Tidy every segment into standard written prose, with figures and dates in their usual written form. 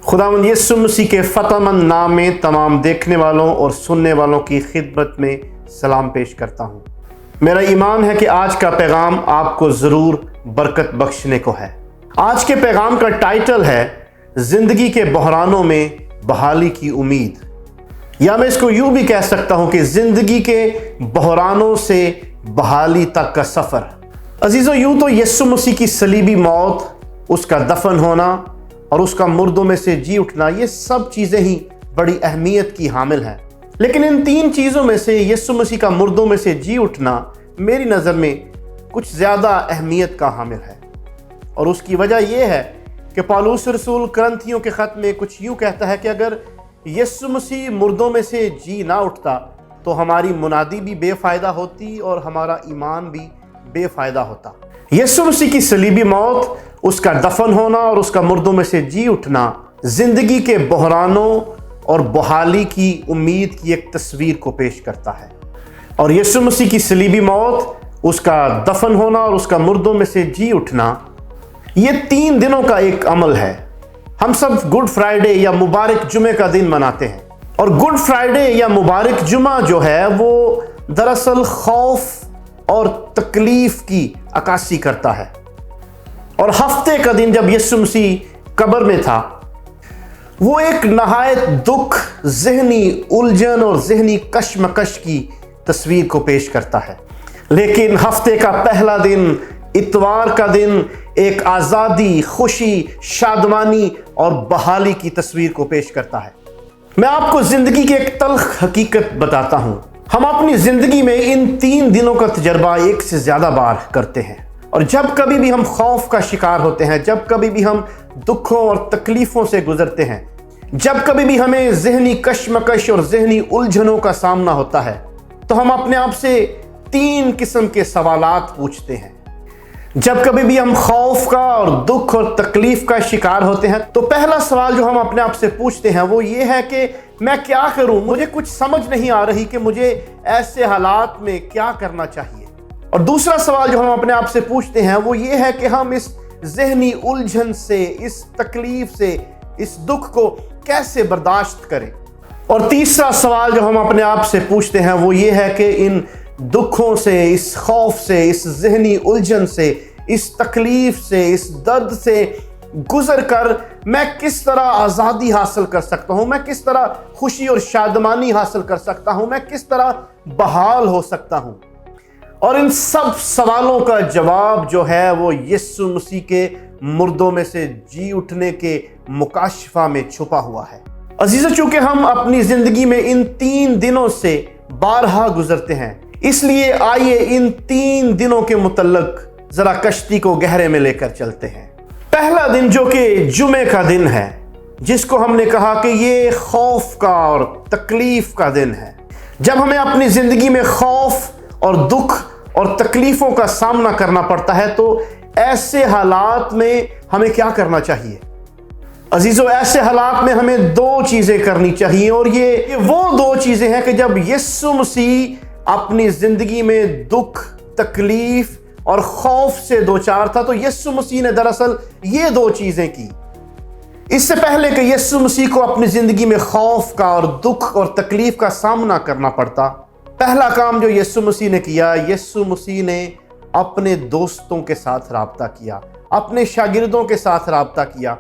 خداوند یسوع مسیح کے فتح مند نام میں تمام دیکھنے والوں اور سننے والوں کی خدمت میں سلام پیش کرتا ہوں۔ میرا ایمان ہے کہ آج کا پیغام آپ کو ضرور برکت بخشنے کو ہے۔ آج کے پیغام کا ٹائٹل ہے زندگی کے بحرانوں میں بحالی کی امید، یا میں اس کو یوں بھی کہہ سکتا ہوں کہ زندگی کے بحرانوں سے بحالی تک کا سفر۔ عزیزو، یوں تو یسوع مسیح کی صلیبی موت، اس کا دفن ہونا اور اس کا مردوں میں سے جی اٹھنا، یہ سب چیزیں ہی بڑی اہمیت کی حامل ہیں، لیکن ان تین چیزوں میں سے یسوع مسیح کا مردوں میں سے جی اٹھنا میری نظر میں کچھ زیادہ اہمیت کا حامل ہے، اور اس کی وجہ یہ ہے کہ پالوس رسول کرنتھیوں کے خط میں کچھ یوں کہتا ہے کہ اگر یسوع مسیح مردوں میں سے جی نہ اٹھتا تو ہماری منادی بھی بے فائدہ ہوتی اور ہمارا ایمان بھی بے فائدہ ہوتا۔ یسوع مسیح کی صلیبی موت، اس کا دفن ہونا اور اس کا مردوں میں سے جی اٹھنا زندگی کے بحرانوں اور بحالی کی امید کی ایک تصویر کو پیش کرتا ہے۔ اور یسوع مسیح کی صلیبی موت، اس کا دفن ہونا اور اس کا مردوں میں سے جی اٹھنا، یہ 3 دنوں کا ایک عمل ہے۔ ہم سب گڈ فرائیڈے یا مبارک جمعے کا دن مناتے ہیں، اور گڈ فرائیڈے یا مبارک جمعہ جو ہے وہ دراصل خوف اور تکلیف کی عکاسی کرتا ہے۔ اور ہفتے کا دن جب یسوع مسیح قبر میں تھا، وہ ایک نہایت دکھ، ذہنی الجھن اور ذہنی کشمکش کی تصویر کو پیش کرتا ہے۔ لیکن ہفتے کا پہلا دن، اتوار کا دن، ایک آزادی، خوشی، شادمانی اور بحالی کی تصویر کو پیش کرتا ہے۔ میں آپ کو زندگی کی ایک تلخ حقیقت بتاتا ہوں۔ ہم اپنی زندگی میں ان 3 دنوں کا تجربہ ایک سے زیادہ بار کرتے ہیں، اور جب کبھی بھی ہم خوف کا شکار ہوتے ہیں، جب کبھی بھی ہم دکھوں اور تکلیفوں سے گزرتے ہیں، جب کبھی بھی ہمیں ذہنی کشمکش اور ذہنی الجھنوں کا سامنا ہوتا ہے، تو ہم اپنے آپ سے 3 قسم کے سوالات پوچھتے ہیں۔ جب کبھی بھی ہم خوف کا اور دکھ اور تکلیف کا شکار ہوتے ہیں تو پہلا سوال جو ہم اپنے آپ سے پوچھتے ہیں وہ یہ ہے کہ میں کیا کروں؟ مجھے کچھ سمجھ نہیں آ رہی کہ مجھے ایسے حالات میں کیا کرنا چاہیے۔ اور دوسرا سوال جو ہم اپنے آپ سے پوچھتے ہیں وہ یہ ہے کہ ہم اس ذہنی الجھن سے، اس تکلیف سے، اس دکھ کو کیسے برداشت کریں۔ اور تیسرا سوال جو ہم اپنے آپ سے پوچھتے ہیں وہ یہ ہے کہ ان دکھوں سے، اس خوف سے، اس ذہنی الجھن سے، اس تکلیف سے، اس درد سے گزر کر میں کس طرح آزادی حاصل کر سکتا ہوں، میں کس طرح خوشی اور شادمانی حاصل کر سکتا ہوں، میں کس طرح بحال ہو سکتا ہوں۔ اور ان سب سوالوں کا جواب جو ہے وہ یسوع مسیح کے مردوں میں سے جی اٹھنے کے مکاشفہ میں چھپا ہوا ہے۔ عزیزو، چونکہ ہم اپنی زندگی میں ان 3 دنوں سے بارہا گزرتے ہیں، اس لیے آئیے ان 3 دنوں کے متعلق ذرا کشتی کو گہرے میں لے کر چلتے ہیں۔ پہلا دن جو کہ جمعے کا دن ہے، جس کو ہم نے کہا کہ یہ خوف کا اور تکلیف کا دن ہے۔ جب ہمیں اپنی زندگی میں خوف اور دکھ اور تکلیفوں کا سامنا کرنا پڑتا ہے تو ایسے حالات میں ہمیں کیا کرنا چاہیے؟ عزیزو، ایسے حالات میں ہمیں 2 چیزیں کرنی چاہیے، اور یہ وہ 2 چیزیں ہیں کہ جب یسوع مسیح اپنی زندگی میں دکھ، تکلیف اور خوف سے دوچار تھا تو یسوع مسیح نے دراصل یہ 2 چیزیں کی۔ اس سے پہلے کہ یسوع مسیح کو اپنی زندگی میں خوف کا اور دکھ اور تکلیف کا سامنا کرنا پڑتا، پہلا کام جو یسوع مسیح نے کیا، یسوع مسیح نے اپنے دوستوں کے ساتھ رابطہ کیا، اپنے شاگردوں کے ساتھ رابطہ کیا۔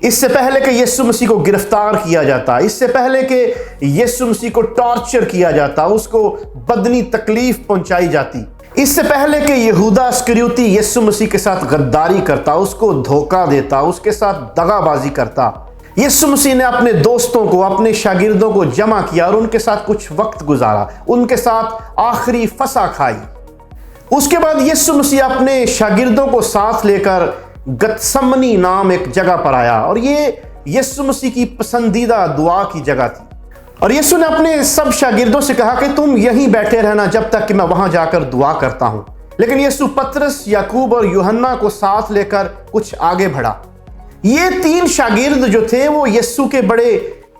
اس سے پہلے کہ یسوع مسیح کو گرفتار کیا جاتا، اس سے پہلے کہ یسوع مسیح کو ٹارچر کیا جاتا، اس کو بدنی تکلیف پہنچائی جاتی، اس سے پہلے کہ یہودا اسکریوتی یسوع مسیح کے ساتھ غداری کرتا، اس کو دھوکہ دیتا، اس کے ساتھ دغا بازی کرتا، یسوع مسیح نے اپنے دوستوں کو، اپنے شاگردوں کو جمع کیا اور ان کے ساتھ کچھ وقت گزارا، ان کے ساتھ آخری فسح کھائی۔ اس کے بعد یسوع مسیح اپنے شاگردوں کو ساتھ لے کر گتسمنی نام ایک جگہ پر آیا، اور یہ یسوع مسیح کی پسندیدہ دعا کی جگہ تھی۔ اور یسوع نے اپنے سب شاگردوں سے کہا کہ تم یہیں بیٹھے رہنا جب تک کہ میں وہاں جا کر دعا کرتا ہوں۔ لیکن یسوع پطرس، یعقوب اور یوحنا کو ساتھ لے کر کچھ آگے بڑھا۔ یہ 3 شاگرد جو تھے وہ یسوع کے بڑے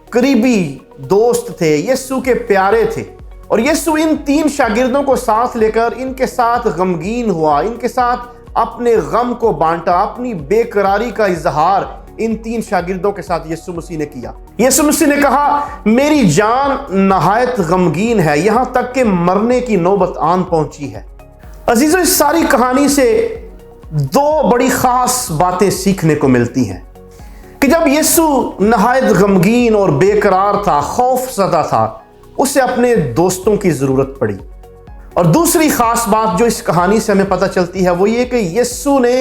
قریبی دوست تھے، یسوع کے پیارے تھے، اور یسوع ان 3 شاگردوں کو ساتھ لے کر ان کے ساتھ غمگین ہوا، ان کے ساتھ اپنے غم کو بانٹا، اپنی بے قراری کا اظہار ان 3 شاگردوں کے ساتھ یسوع مسیح نے کیا۔ یسوع مسیح نے کہا میری جان نہایت غمگین ہے، یہاں تک کہ مرنے کی نوبت آن پہنچی ہے۔ عزیزو، اس ساری کہانی سے 2 بڑی خاص باتیں سیکھنے کو ملتی ہیں کہ جب یسوع نہایت غمگین اور بے قرار تھا، خوف زدہ تھا، اسے اپنے دوستوں کی ضرورت پڑی۔ اور دوسری خاص بات جو اس کہانی سے ہمیں پتہ چلتی ہے وہ یہ کہ یسوع نے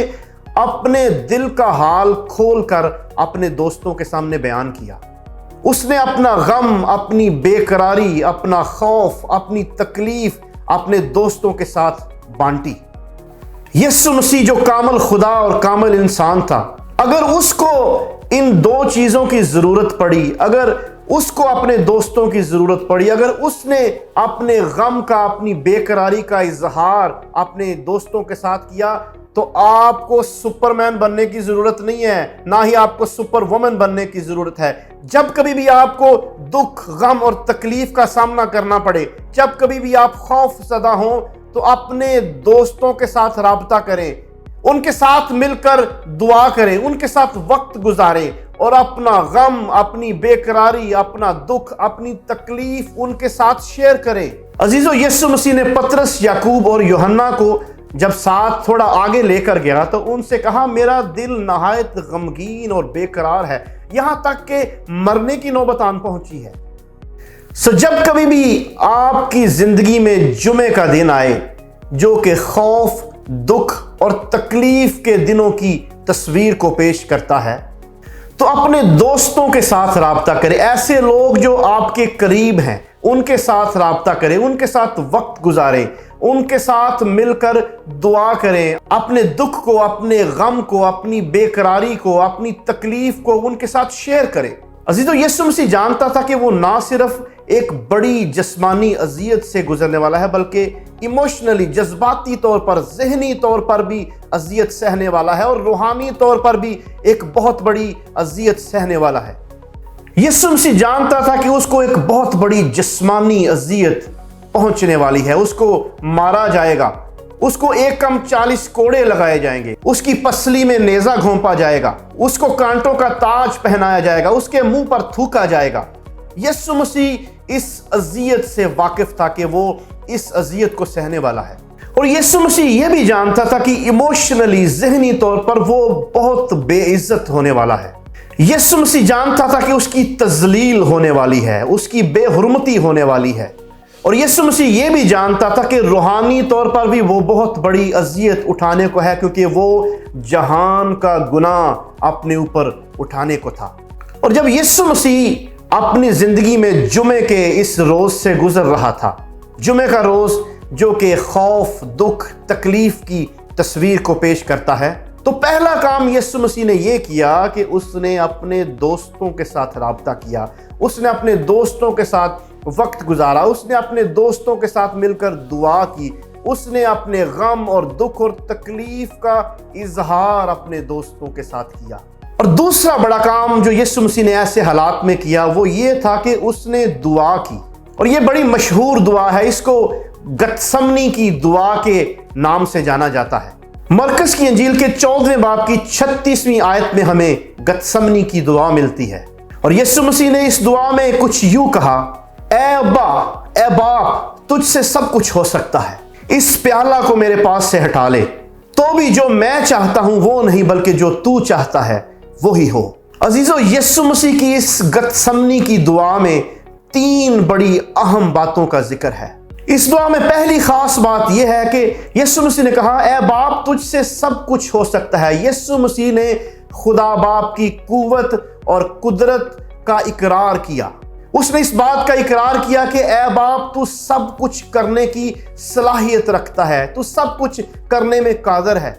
اپنے دل کا حال کھول کر اپنے دوستوں کے سامنے بیان کیا۔ اس نے اپنا غم، اپنی بے قراری، اپنا خوف، اپنی تکلیف اپنے دوستوں کے ساتھ بانٹی۔ یسوع مسیح جو کامل خدا اور کامل انسان تھا، اگر اس کو ان 2 چیزوں کی ضرورت پڑی، اگر اس کو اپنے دوستوں کی ضرورت پڑی، اگر اس نے اپنے غم کا، اپنی بے قراری کا اظہار اپنے دوستوں کے ساتھ کیا، تو آپ کو سپرمین بننے کی ضرورت نہیں ہے، نہ ہی آپ کو سپر وومن بننے کی ضرورت ہے۔ جب کبھی بھی آپ کو دکھ، غم اور تکلیف کا سامنا کرنا پڑے، جب کبھی بھی آپ خوف زدہ ہوں، تو اپنے دوستوں کے ساتھ رابطہ کریں، ان کے ساتھ مل کر دعا کریں، ان کے ساتھ وقت گزاریں اور اپنا غم، اپنی بے قراری، اپنا دکھ، اپنی تکلیف ان کے ساتھ شیئر کریں۔ عزیزو، یسوع مسیح نے پطرس، یعقوب اور یوحنا کو جب ساتھ تھوڑا آگے لے کر گیا تو ان سے کہا میرا دل نہایت غمگین اور بے قرار ہے، یہاں تک کہ مرنے کی نوبت آن پہنچی ہے۔ جب کبھی بھی آپ کی زندگی میں جمعے کا دن آئے جو کہ خوف، دکھ اور تکلیف کے دنوں کی تصویر کو پیش کرتا ہے، تو اپنے دوستوں کے ساتھ رابطہ کریں۔ ایسے لوگ جو آپ کے قریب ہیں ان کے ساتھ رابطہ کریں، ان کے ساتھ وقت گزاریں، ان کے ساتھ مل کر دعا کریں، اپنے دکھ کو، اپنے غم کو، اپنی بے قراری کو، اپنی تکلیف کو ان کے ساتھ شیئر کریں۔ عزیزو، یسوع مسیح جانتا تھا کہ وہ نہ صرف ایک بڑی جسمانی اذیت سے گزرنے والا ہے بلکہ ایموشنلی، جذباتی طور پر، ذہنی طور پر بھی اذیت سہنے والا ہے اور روحانی طور پر بھی ایک بہت بڑی اذیت سہنے والا ہے۔ یسوع مسیح جانتا تھا کہ اس کو ایک بہت بڑی جسمانی اذیت پہنچنے والی ہے، اس کو مارا جائے گا، اس کو 1 کم 40 کوڑے لگائے جائیں گے، اس کی پسلی میں نیزہ گھونپا جائے گا، اس کو کانٹوں کا تاج پہنایا جائے گا، اس کے منہ پر تھوکا جائے گا۔ یسوع مسیح اس اذیت سے واقف تھا کہ وہ اس اذیت کو سہنے والا ہے، اور یسوع مسیح یہ بھی جانتا تھا کہ ایموشنلی، ذہنی طور پر وہ بہت بے عزت ہونے والا ہے۔ یسوع مسیح جانتا تھا کہ اس کی تذلیل ہونے والی ہے، اس کی بے حرمتی ہونے والی ہے، اور یسوع مسیح یہ بھی جانتا تھا کہ روحانی طور پر بھی وہ بہت بڑی اذیت اٹھانے کو ہے، کیونکہ وہ جہان کا گناہ اپنے اوپر اٹھانے کو تھا۔ اور جب یسوع مسیح اپنی زندگی میں جمعے کے اس روز سے گزر رہا تھا، جمعے کا روز جو کہ خوف، دکھ، تکلیف کی تصویر کو پیش کرتا ہے، تو پہلا کام یسوع مسیح نے یہ کیا کہ اس نے اپنے دوستوں کے ساتھ رابطہ کیا، اس نے اپنے دوستوں کے ساتھ وقت گزارا، اس نے اپنے دوستوں کے ساتھ مل کر دعا کی، اس نے اپنے غم اور دکھ اور تکلیف کا اظہار اپنے دوستوں کے ساتھ کیا۔ اور دوسرا بڑا کام جو یسوع مسیح نے ایسے حالات میں کیا وہ یہ تھا کہ اس نے دعا کی، اور یہ بڑی مشہور دعا ہے، اس کو گتسمنی کی دعا کے نام سے جانا جاتا ہے۔ مرکز کی انجیل کے 14ویں باب کی 36ویں آیت میں ہمیں گتسمنی کی دعا ملتی ہے، اور یسوع مسیح نے اس دعا میں کچھ یوں کہا، اے ابا، اے باپ، تجھ سے سب کچھ ہو سکتا ہے، اس پیالہ کو میرے پاس سے ہٹا لے، تو بھی جو میں چاہتا ہوں وہ نہیں بلکہ جو تو چاہتا ہے وہی ہو۔ عزیزو، یسوع مسیح کی اس گتسمنی کی دعا میں 3 بڑی اہم باتوں کا ذکر ہے۔ اس دعا میں پہلی خاص بات یہ ہے کہ یسوع مسیح نے کہا، اے باپ، تجھ سے سب کچھ ہو سکتا ہے۔ یسوع مسیح نے خدا باپ کی قوت اور قدرت کا اقرار کیا، اس نے اس بات کا اقرار کیا کہ اے باپ، تو سب کچھ کرنے کی صلاحیت رکھتا ہے، تو سب کچھ کرنے میں قادر ہے۔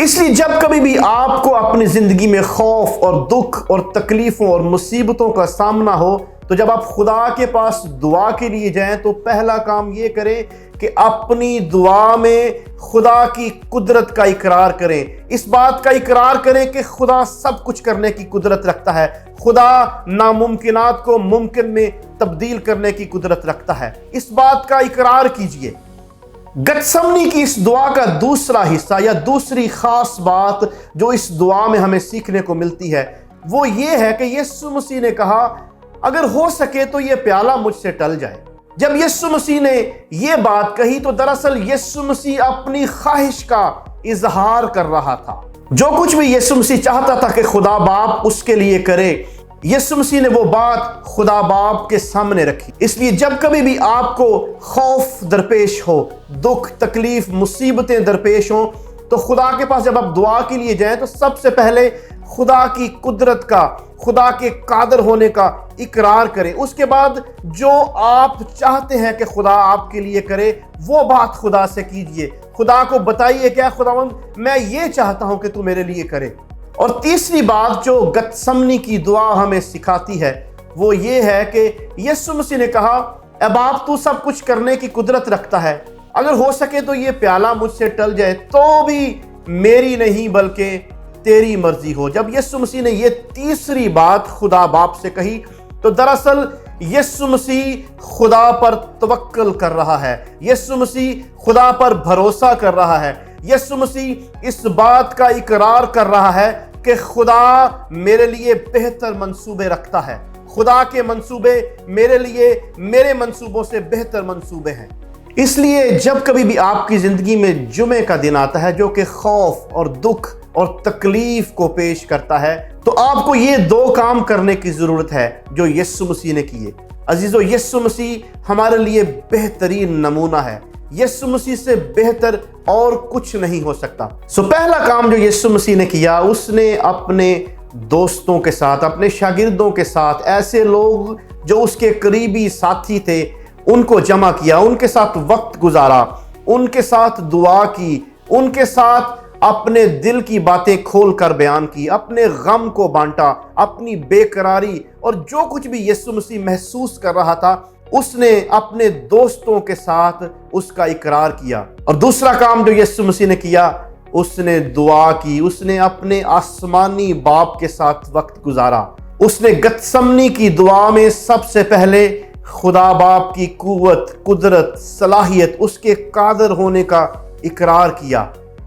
اس لیے جب کبھی بھی آپ کو اپنی زندگی میں خوف اور دکھ اور تکلیفوں اور مصیبتوں کا سامنا ہو، تو جب آپ خدا کے پاس دعا کے لیے جائیں تو پہلا کام یہ کریں کہ اپنی دعا میں خدا کی قدرت کا اقرار کریں، اس بات کا اقرار کریں کہ خدا سب کچھ کرنے کی قدرت رکھتا ہے، خدا ناممکنات کو ممکن میں تبدیل کرنے کی قدرت رکھتا ہے، اس بات کا اقرار کیجئے۔ گتسمنی کی اس دعا کا دوسرا حصہ یا دوسری خاص بات جو اس دعا میں ہمیں سیکھنے کو ملتی ہے وہ یہ ہے کہ یسوع مسیح نے کہا اگر ہو سکے تو یہ پیالہ مجھ سے ٹل جائے۔ جب یسوع مسیح نے یہ بات کہی تو دراصل یسوع مسیح اپنی خواہش کا اظہار کر رہا تھا۔ جو کچھ بھی یسوع مسیح چاہتا تھا کہ خدا باپ اس کے لیے کرے، یسوع مسیح نے وہ بات خدا باپ کے سامنے رکھی۔ اس لیے جب کبھی بھی آپ کو خوف درپیش ہو، دکھ، تکلیف، مصیبتیں درپیش ہوں، تو خدا کے پاس جب آپ دعا کے لیے جائیں تو سب سے پہلے خدا کی قدرت کا، خدا کے قادر ہونے کا اقرار کریں۔ اس کے بعد جو آپ چاہتے ہیں کہ خدا آپ کے لیے کرے وہ بات خدا سے کیجئے۔ خدا کو بتائیے کہ خداوند میں یہ چاہتا ہوں کہ تو میرے لیے کرے۔ اور تیسری بات جو گتسمنی کی دعا ہمیں سکھاتی ہے وہ یہ ہے کہ یسوع مسیح نے کہا اے باپ تو سب کچھ کرنے کی قدرت رکھتا ہے، اگر ہو سکے تو یہ پیالہ مجھ سے ٹل جائے تو بھی میری نہیں بلکہ تیری مرضی ہو۔ جب یسوع مسیح نے یہ تیسری بات خدا باپ سے کہی تو دراصل یسوع مسیح خدا پر توکل کر رہا ہے، یسوع مسیح خدا پر بھروسہ کر رہا ہے، یسوع مسیح اس بات کا اقرار کر رہا ہے کہ خدا میرے لیے بہتر منصوبے رکھتا ہے، خدا کے منصوبے میرے لیے میرے منصوبوں سے بہتر منصوبے ہیں۔ اس لیے جب کبھی بھی آپ کی زندگی میں جمعے کا دن آتا ہے جو کہ خوف اور دکھ اور تکلیف کو پیش کرتا ہے تو آپ کو یہ دو کام کرنے کی ضرورت ہے جو یسوع مسیح نے کیے۔ عزیزو، یسوع مسیح ہمارے لیے بہترین نمونہ ہے، یسوع مسیح سے بہتر اور کچھ نہیں ہو سکتا۔ پہلا کام جو یسوع مسیح نے کیا، اس نے اپنے دوستوں کے ساتھ، اپنے شاگردوں کے ساتھ، ایسے لوگ جو اس کے قریبی ساتھی تھے ان کو جمع کیا، ان کے ساتھ وقت گزارا، ان کے ساتھ دعا کی، ان کے ساتھ اپنے دل کی باتیں کھول کر بیان کی، اپنے غم کو بانٹا، اپنی بے قراری اور جو کچھ بھی یسوع مسیح محسوس کر رہا تھا اس نے اپنے دوستوں کے ساتھ اس کا اقرار کیا۔ اور دوسرا کام جو یسوع مسیح نے کیا، اس نے دعا کی، اس نے اپنے آسمانی باپ کے ساتھ وقت گزارا، اس نے گتسمنی کی دعا میں سب سے پہلے خدا باپ کی قوت، قدرت، صلاحیت، اس کے قادر ہونے کا اقرار کیا۔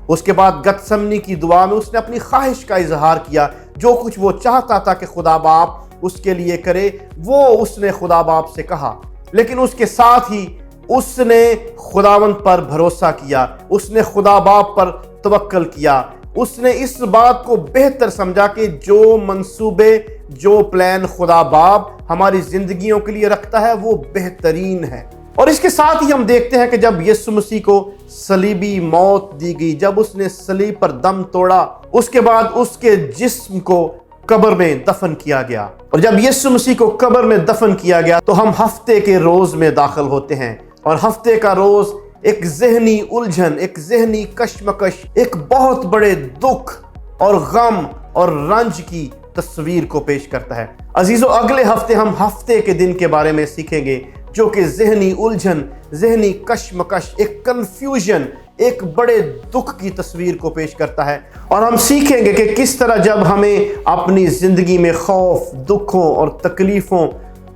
اس کے بعد گتسمنی کی دعا میں اس نے اپنی خواہش کا اظہار کیا، جو کچھ وہ چاہتا تھا کہ خدا باپ اس کے لیے کرے وہ اس نے خدا باپ سے کہا۔ لیکن اس کے ساتھ ہی اس نے خداوند پر بھروسہ کیا، اس نے خدا باپ پر توکل کیا، اس نے اس بات کو بہتر سمجھا کہ جو منصوبے، جو پلان خدا باپ ہماری زندگیوں کے لیے رکھتا ہے وہ بہترین ہے۔ اور اس کے ساتھ ہی ہم دیکھتے ہیں کہ جب یسوع مسیح کو صلیبی موت دی گئی، جب اس نے صلیب پر دم توڑا، اس کے بعد اس کے جسم کو قبر میں دفن کیا گیا۔ اور جب یسوع مسیح کو قبر میں دفن کیا گیا تو ہم ہفتے کے روز میں داخل ہوتے ہیں، اور ہفتے کا روز ایک ذہنی الجھن، ایک ذہنی کشمکش، ایک بہت بڑے دکھ اور غم اور رنج کی تصویر کو پیش کرتا ہے۔ عزیزو، اگلے ہفتے ہم ہفتے کے دن کے بارے میں سیکھیں گے جو کہ ذہنی الجھن، ذہنی کشمکش، ایک کنفیوژن، ایک بڑے دکھ کی تصویر کو پیش کرتا ہے۔ اور ہم سیکھیں گے کہ کس طرح جب ہمیں اپنی زندگی میں خوف، دکھوں اور تکلیفوں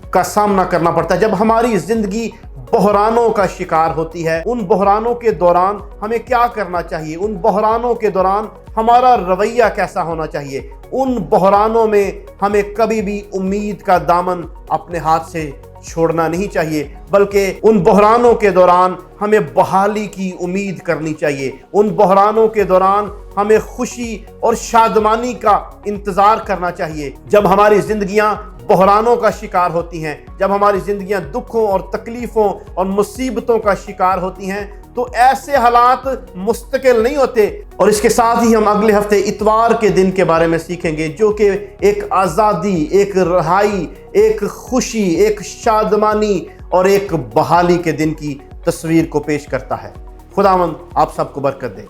کا سامنا کرنا پڑتا ہے، جب ہماری زندگی بحرانوں کا شکار ہوتی ہے، ان بحرانوں کے دوران ہمیں کیا کرنا چاہیے، ان بحرانوں کے دوران ہمارا رویہ کیسا ہونا چاہیے، ان بحرانوں میں ہمیں کبھی بھی امید کا دامن اپنے ہاتھ سے چھوڑنا نہیں چاہیے، بلکہ ان بحرانوں کے دوران ہمیں بحالی کی امید کرنی چاہیے، ان بحرانوں کے دوران ہمیں خوشی اور شادمانی کا انتظار کرنا چاہیے۔ جب ہماری زندگیاں بحرانوں کا شکار ہوتی ہیں، جب ہماری زندگیاں دکھوں اور تکلیفوں اور مصیبتوں کا شکار ہوتی ہیں تو ایسے حالات مستقل نہیں ہوتے۔ اور اس کے ساتھ ہی ہم اگلے ہفتے اتوار کے دن کے بارے میں سیکھیں گے جو کہ ایک آزادی، ایک رہائی، ایک خوشی، ایک شادمانی اور ایک بحالی کے دن کی تصویر کو پیش کرتا ہے۔ خداوند آپ سب کو برکت دے۔